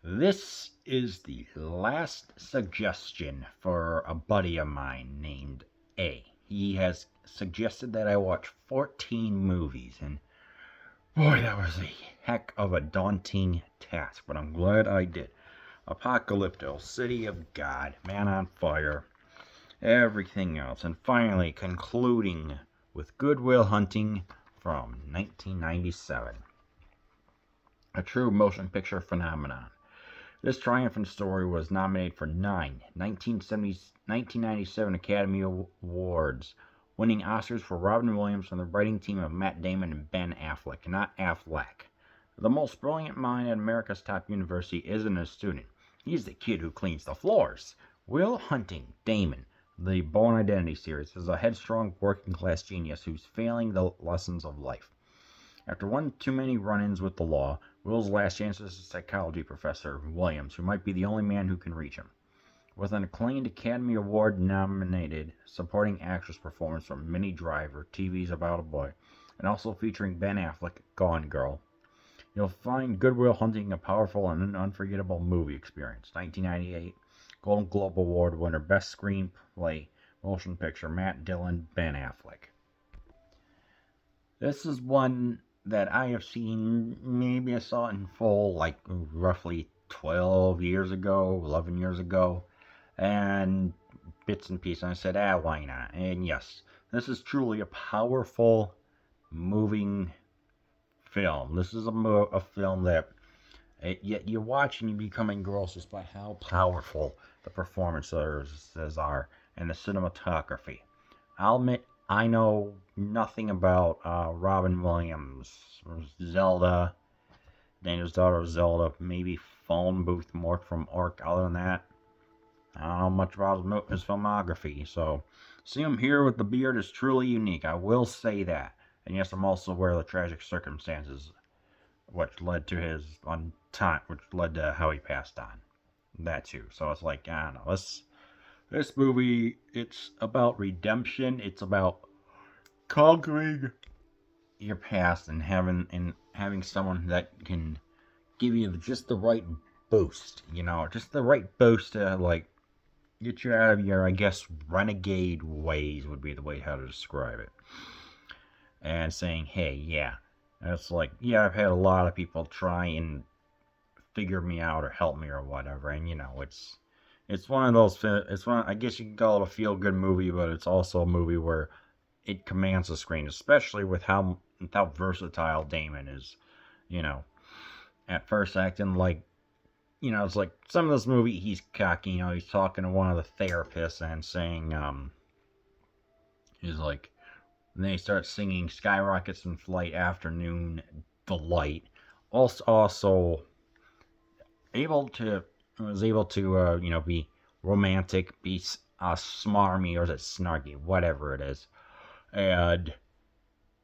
This is the last suggestion for a buddy of mine named A. He has suggested that I watch 14 movies, and boy, that was a heck of a daunting task, but I'm glad I did. Apocalypto, City of God, Man on Fire, everything else, and finally concluding with Good Will Hunting from 1997. A true motion picture phenomenon. This triumphant story was nominated for 1997 Academy Awards, winning Oscars for Robin Williams from the writing team of Matt Damon and Ben Affleck, not Affleck. The most brilliant mind at America's top university isn't a student. He's the kid who cleans the floors. Will Hunting, Damon, the Born Identity series, is a headstrong working-class genius who's failing the lessons of life. After one too many run-ins with the law, Will's last chance is a psychology professor, Williams, who might be the only man who can reach him. With an acclaimed Academy Award-nominated supporting actress performance from Minnie Driver, TV's About a Boy, and also featuring Ben Affleck, Gone Girl, you'll find Good Will Hunting a powerful and unforgettable movie experience. 1998 Golden Globe Award winner, Best Screenplay, Motion Picture, Matt Dillon, Ben Affleck. This is one that I have seen, maybe I saw it in full like roughly 12 years ago, 11 years ago, and bits and pieces. And I said, why not? And yes, this is truly a powerful, moving film. This is a film that yet you watch and you become engrossed just by how powerful the performances are and the cinematography. I'll admit, I know nothing about Robin Williams, Zelda, Daniel's daughter Zelda, maybe Phone Booth Mort from Orc. Other than that, I don't know much about his filmography. So, see him here with the beard is truly unique. I will say that. And yes, I'm also aware of the tragic circumstances which led to his which led to how he passed on. That too. So it's like, I don't know. This movie, it's about redemption. It's about conquering your past and having someone that can give you just the right boost, just the right boost to like get you out of your, I guess, renegade ways would be the way how to describe it. And saying, hey, yeah, and it's like, yeah, I've had a lot of people try and figure me out or help me or whatever, and it's one of those. I guess you can call it a feel-good movie, but it's also a movie where it commands the screen, especially with how versatile Damon is. At first acting like, it's like some of this movie he's cocky. He's talking to one of the therapists and saying, he's like, and then he starts singing "Skyrockets in Flight," "Afternoon Delight." Also was able to be romantic, be smarmy, or is it snarky, whatever it is, and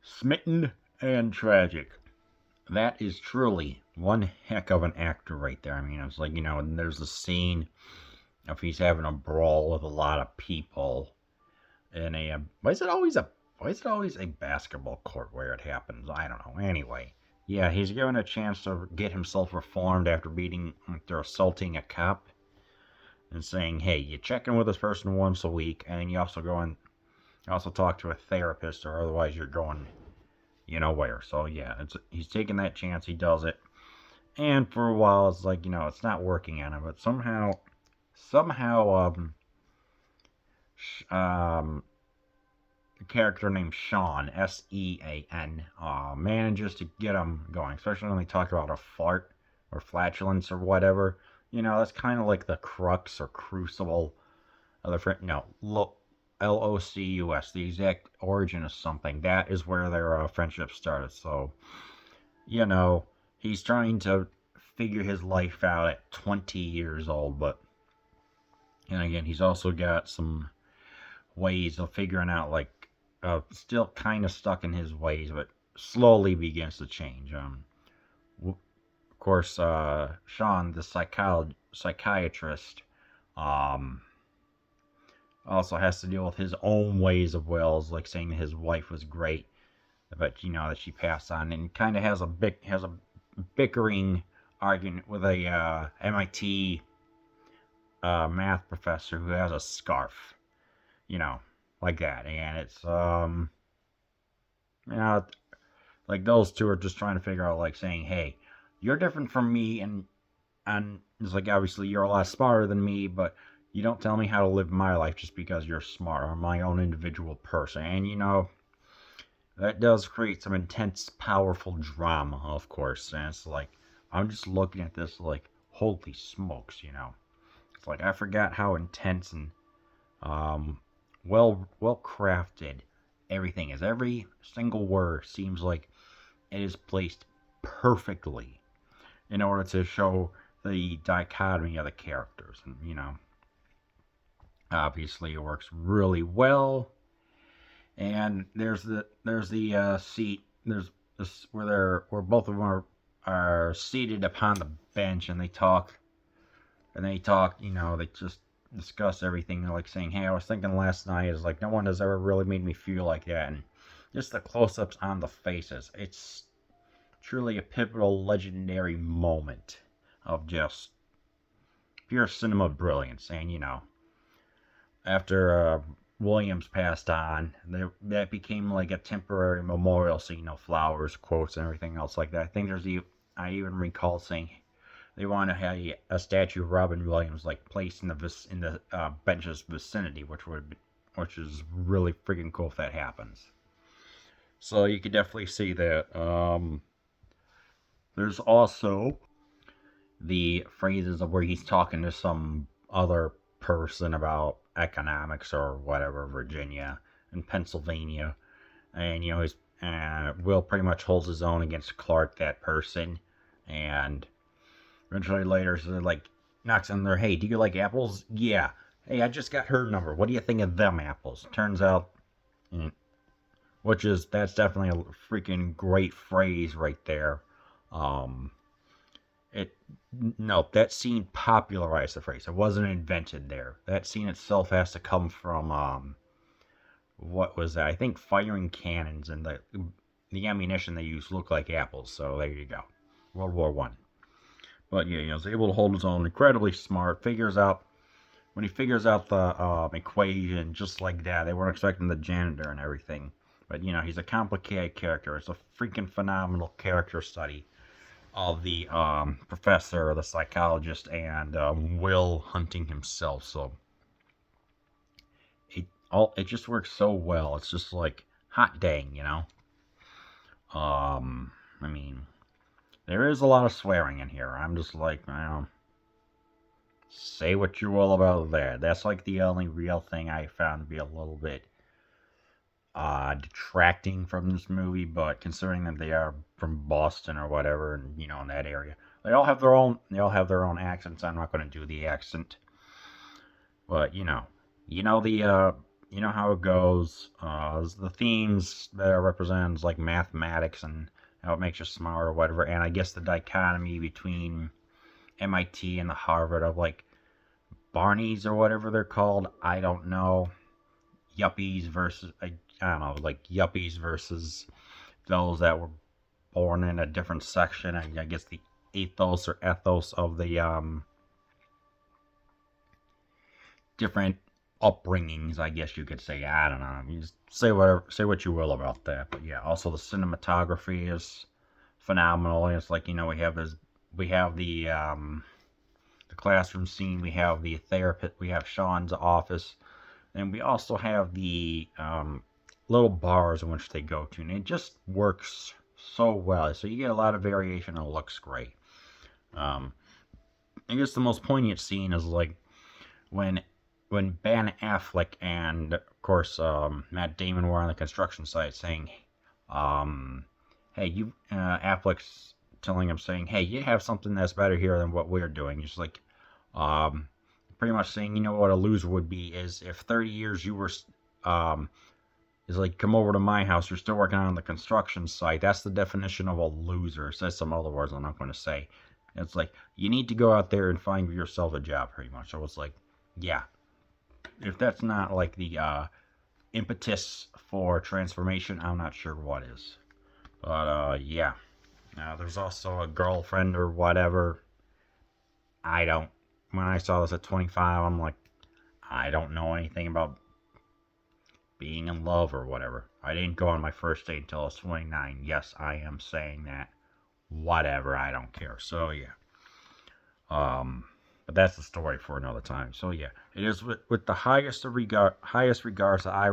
smitten and tragic. That is truly one heck of an actor right there. I mean, it's like, and there's a scene of he's having a brawl with a lot of people in a why is it always a basketball court where it happens? I don't know. Anyway, yeah, he's given a chance to get himself reformed after assaulting a cop, and saying, hey, you check in with this person once a week, and you also talk to a therapist, or otherwise you're going, where. So yeah, he's taking that chance. He does it, and for a while it's like, it's not working on him, but somehow, a character named Sean, Sean, manages to get him going, especially when they talk about a fart or flatulence or whatever. That's kind of like the crux or crucible of the Locus, the exact origin of something. That is where their friendship started. So, he's trying to figure his life out at 20 years old, but, and again, he's also got some ways of figuring out, like, still kind of stuck in his ways, but slowly begins to change. Of course, Sean, the psychiatrist, also has to deal with his own ways of wills, like saying that his wife was great, but that she passed on, and kind of has a bickering arguing with a MIT math professor who has a scarf, you know, like that, and it's you know, like those two are just trying to figure out, like saying, hey, you're different from me, and it's like obviously you're a lot smarter than me, but you don't tell me how to live my life just because you're smart. I'm my own individual person, and that does create some intense, powerful drama, of course. And it's like I'm just looking at this like, holy smokes. It's like I forgot how intense and well crafted everything is. Every single word seems like it is placed perfectly in order to show the dichotomy of the characters. And obviously it works really well. And there's the seat. There's this where both of them are seated upon the bench, and they talk. And they talk. They just discuss everything. They're like saying, "Hey, I was thinking last night is like no one has ever really made me feel like that." And just the close-ups on the faces. It's truly a pivotal, legendary moment of just pure cinema brilliance. And after Williams passed on, that became like a temporary memorial scene, flowers, quotes, and everything else like that. I think I even recall saying they want to have a statue of Robin Williams like placed in the bench's vicinity, which is really freaking cool if that happens. So you could definitely see that. There's also the phrases of where he's talking to some other person about economics or whatever, Virginia and Pennsylvania, and he's Will pretty much holds his own against Clark, that person, and eventually later so like knocks on their, hey, do you like apples? Yeah. Hey, I just got her number. What do you think of them apples? Turns out, that's definitely a freaking great phrase right there. Um, it No, that scene popularized the phrase. It wasn't invented there. That scene itself has to come from what was that? I think firing cannons, and the ammunition they use looked like apples. So there you go, World War One. But yeah, he was able to hold his own. Incredibly smart. When he figures out the equation just like that, they weren't expecting the janitor and everything. But he's a complicated character. It's a freaking phenomenal character study of the professor, the psychologist, and Will Hunting himself. So it just works so well. It's just like hot dang. I mean, there is a lot of swearing in here. I'm just like, say what you will about that. That's like the only real thing I found to be a little bit detracting from this movie. But considering that they are from Boston or whatever, and in that area, they all have their own accents. I'm not going to do the accent, but how it goes. The themes that are represented is like mathematics and how it makes you smart or whatever. And I guess the dichotomy between MIT and the Harvard of like Barneys or whatever they're called. I don't know. Yuppies versus I don't know, like yuppies versus those that were born in a different section. I guess the ethos of the different upbringings, I guess you could say. I don't know. You just say what you will about that. But yeah, also the cinematography is phenomenal. It's like we have the classroom scene, we have the therapist, we have Sean's office, and we also have the little bars in which they go to, and it just works so well. So you get a lot of variation, and it looks great. I guess the most poignant scene is like when Ben Affleck and of course Matt Damon were on the construction site saying, "Hey, Affleck's telling him saying, hey, you have something that's better here than what we're doing." It's like, pretty much saying, what a loser would be is if 30 years you were, is like, come over to my house, you're still working on the construction site. That's the definition of a loser. It says some other words I'm not going to say. It's like, you need to go out there and find yourself a job, pretty much. So it's like, yeah. If that's not like the impetus for transformation, I'm not sure what is. But, yeah. Now, there's also a girlfriend or whatever. I don't. When I saw this at 25, I'm like, I don't know anything about being in love or whatever. I didn't go on my first date until I was 29. Yes, I am saying that. Whatever, I don't care. So, yeah. But that's the story for another time. So, yeah. It is with the highest regards that I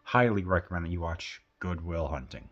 highly recommend that you watch Good Will Hunting.